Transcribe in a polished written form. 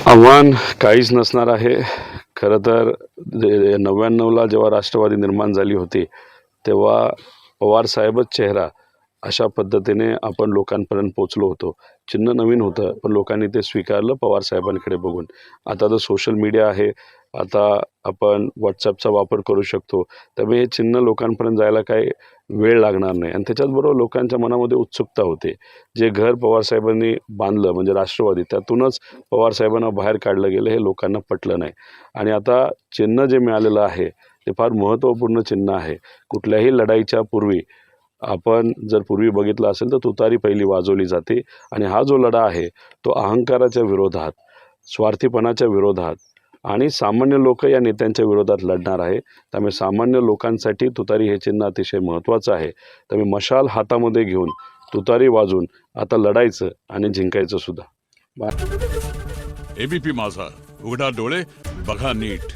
आव्हान काहीच नसणार आहे. खरं तर 99ला जेव्हा राष्ट्रवादी निर्माण झाली होती, तेव्हा पवारसाहेबच चेहरा अशा पद्धतीने आपण लोकांपर्यंत पोहोचलो होतो. चिन्ह नवीन होतं, पण लोकांनी ते स्वीकारलं पवारसाहेबांकडे बघून. आता तर सोशल मीडिया आहे, आता आपण WhatsAppचा वापर करू शकतो. त्यामुळे हे चिन्ह लोकांपर्यंत जायला काही वेळ लागणार नाही आणि त्याच्याचबरोबर लोकांच्या मनामध्ये उत्सुकता होते. जे घर पवारसाहेबांनी बांधलं म्हणजे राष्ट्रवादी, त्यातूनच पवारसाहेबांना बाहेर काढलं गेलं हे लोकांना पटलं नाही आणि आता चिन्ह जे मिळालेलं आहे, ते फार महत्त्वपूर्ण चिन्ह आहे. कुठल्याही लढाईच्या पूर्वी आपण जर पूर्वी बघितलं असेल तर तुतारी पहिली वाजवली जाते आणि हा जो लढा आहे तो अहंकाराच्या विरोधात, स्वार्थीपणाच्या विरोधात आणि सामान्य लोक या नेत्यांच्या विरोधात लढणार आहे. त्यामुळे सामान्य लोकांसाठी तुतारी हे चिन्ह अतिशय महत्त्वाचं आहे. त्यामुळे मशाल हातामध्ये घेऊन तुतारी वाजून आता लढायचं आणि जिंकायचं सुद्धा. एबीपी माझा, उघडा डोळे बघा नीट.